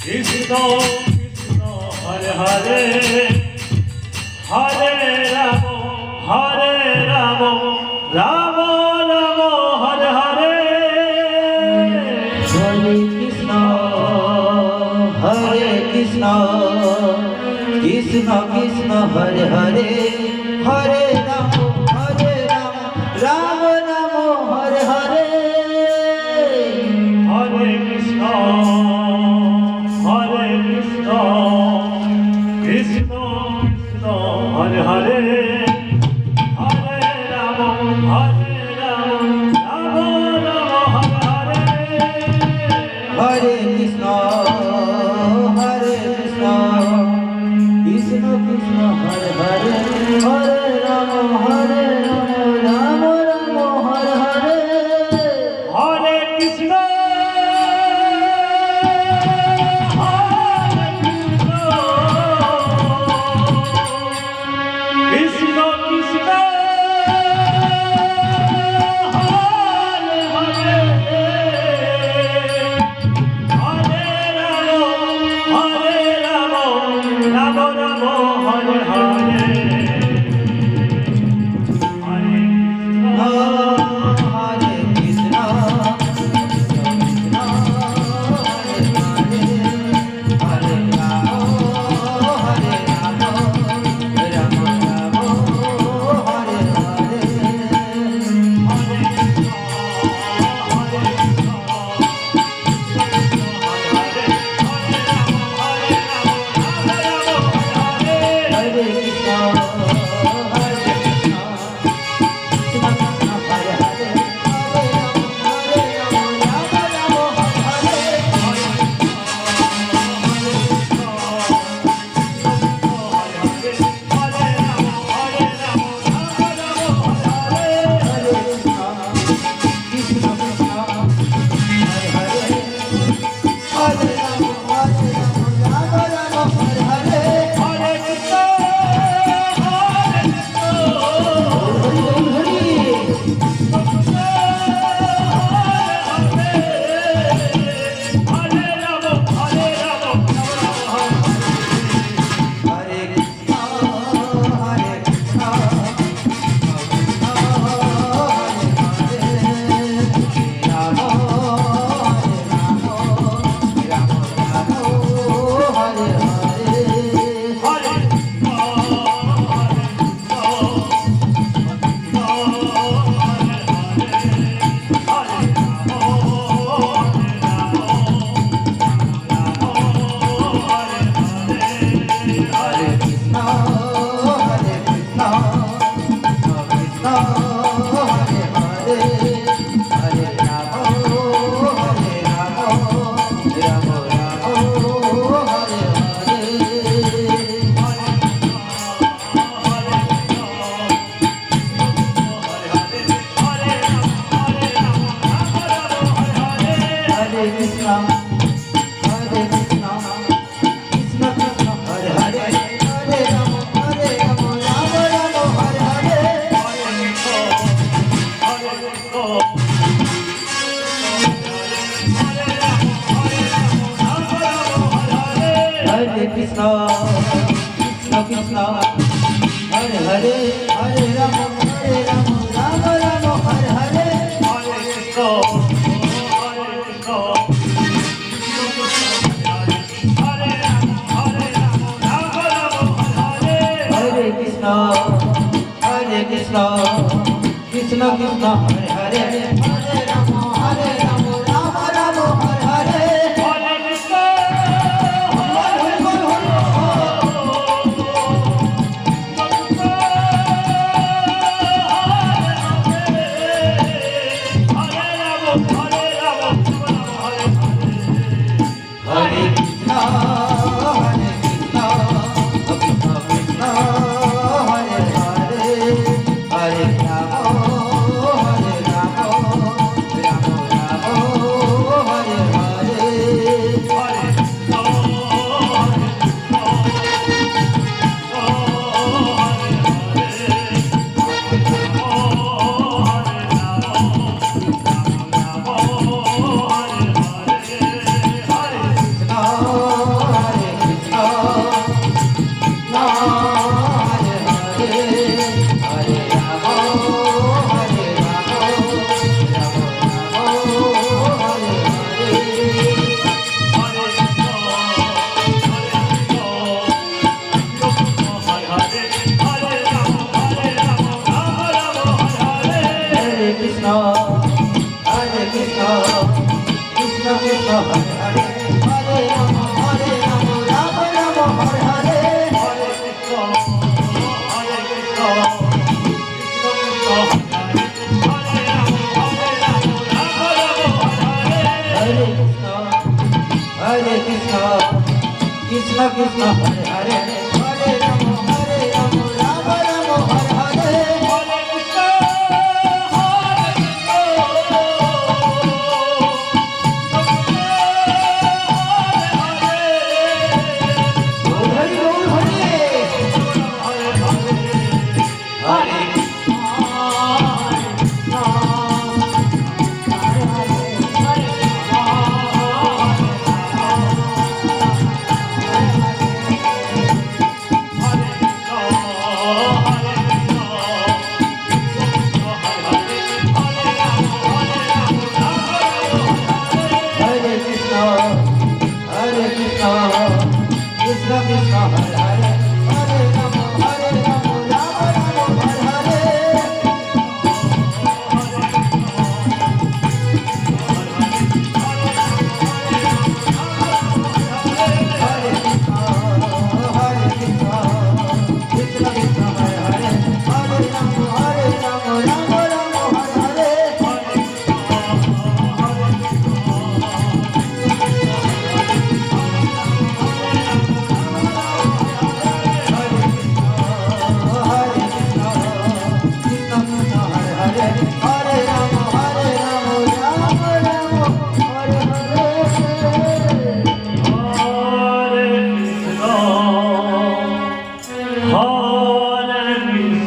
Krishna Krishna Hare Hare Hare Ram Ram Ram Hare Hare Hare Krishna Krishna Krishna Hare Hare Hare Ram Ram Ram Hare Hare Hare Krishna Krishna Krishna Hare Hare Hare Ram Ram Ram Hare Hare Hare Krishna Krishna Krishna Hare Hare Hare Ram Ram Ram Hare Hare Hare Krishna Krishna Krishna Hare Hare Hare Ram Ram Ram Hare Hare Hare Krishna Krishna Hare Hare Ram Ram Hare Hare Hare Krishna Krishna Krishna Krishna Hare Hare Hare Ram Ram Ram Hare Hare Hare Krishna Hare Krishna Krishna Krishna Hare Hare Hare Ram Ram Ram Hare Hare Hare Krishna Krishna Krishna Hare Hare Hare Ram Krishna Krishna Krishna Hare Hare Hare Rama Rama Rama Hare Hare Krishna Krishna Hare